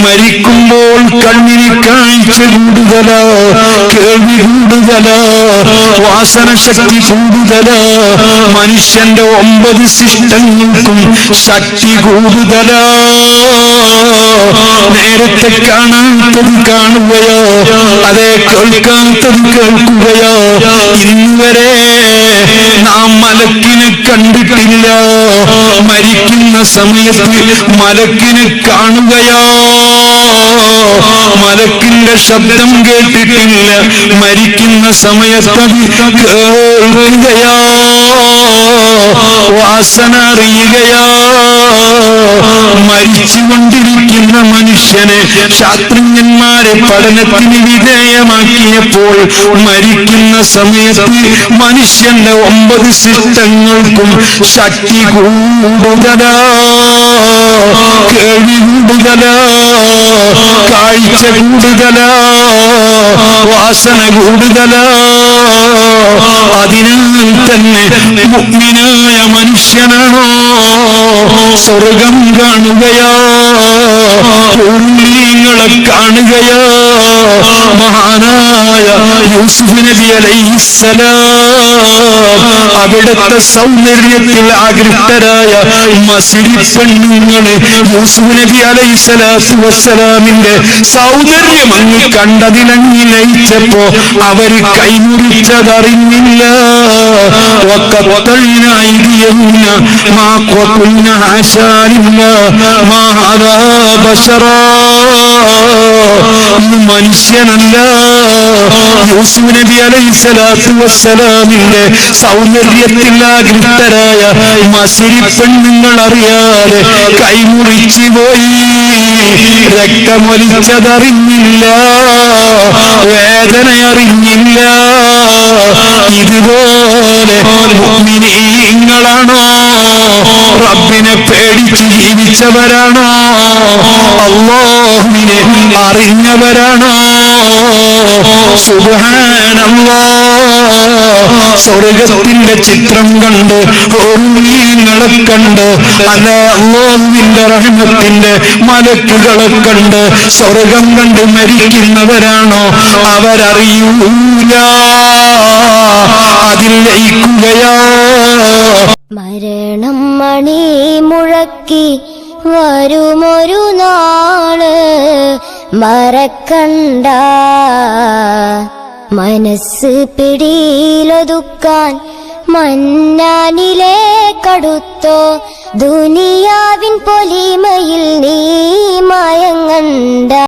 മരിക്കുമ്പോൾ കണ്ണിന് കാഴ്ച കൂടുതല, കേൾവി കൂടുതല, വാസന ശക്തി കൂടുതല. മനുഷ്യന്റെ 9 ശിഷ്ടങ്ങൾക്കും ശക്തി കൂടുതല. നേരത്തെ കാണാത്തത് കാണുകയോ, അതേ കേൾക്കാത്തത് കേൾക്കുകയോ. ഇന്നുവരെ നാം മലക്കിനെ കണ്ടിട്ടില്ല. മരിക്കുന്ന സമയത്ത് മലക്കിനെ കാണുകയോ, മലക്കിന്റെ ശബ്ദം കേട്ടിട്ടില്ല. മരിക്കുന്ന സമയത്ത് കേൾക്കുകയോ, വാസന അറിയുകയോ. മരിച്ചുകൊണ്ടിരിക്കുന്ന മനുഷ്യനെ ശാസ്ത്രജ്ഞന്മാരെ പഠനത്തിന് വിധേയമാക്കിയപ്പോൾ മരിക്കുന്ന സമയത്ത് മനുഷ്യന്റെ 9 ശിഷ്ടങ്ങൾക്കും ശക്തി കൂടുതല, കേൾവി കൂടുതല, കാഴ്ച കൂടുതല, വാസന കൂടുതല. അതിനാൽ തന്നെ മുഅ്മിനായ മനുഷ്യനാണോ സ്വർഗം കാണുകയോ, പൂർണ്ണീങ്ങളെ കാണുകയോ. മഹാനായ യൂസുഫ് നബി അലൈഹിസ്സലാം അവിടുത്തെ സൗന്ദര്യത്തിൽ ആകൃഷ്ടരായ മസിരി പെണ്ണുങ്ങള് യൂസുഫ് നബി അലൈഹിസ്സലാത്തു വസ്സലാമിന്റെ സൗന്ദര്യം അങ്ങ് കണ്ടതിലങ്ങി ലയിച്ചപ്പോ അവര് കൈമുറിച്ചതറിഞ്ഞില്ല. മനുഷ്യനല്ല. യൂസുഫ് നബി അലൈഹിസ്സലാത്തു വസ്സലാമിന്റെ സൗന്ദര്യത്തിൽ ആകൃഷ്ടരായ മസിരി പെണ്ണുങ്ങൾ അറിയാതെ കൈമുറിച്ചു പോയി. രക്തമൊലിച്ചതറിഞ്ഞില്ല, വേദന അറിഞ്ഞില്ല. ഇതുപോലെ മുഅ്മിനീങ്ങളാണോ? റബ്ബിനെ പേടിച്ച് ജീവിച്ചവരാണോ? അല്ലാഹുവിനെ അറിഞ്ഞവരാണോ? സുബ്ഹാനല്ലാഹ്. സ്വർഗത്തിന്റെ ചിത്രം കണ്ട്, ഹൂറികളെ കണ്ട്, അല്ലാഹുവിന്റെ റഹ്മത്തിന്റെ മലക്കുകളെ കണ്ട് സ്വർഗം കണ്ട് മരിക്കുന്നവരാണോ? അവരറിയൂല, അതിൽ ലയിക്കുകയോ. മരണം മണി മുഴക്കി വരുമൊരു നാള്, മറക്കണ്ട മനസ്സ് പിടിയിലൊതുക്കാൻ മന്നാനിലെ കടുത്തോ. ദുനിയാവിൻ പൊലിമയിൽ നീ മയങ്ങ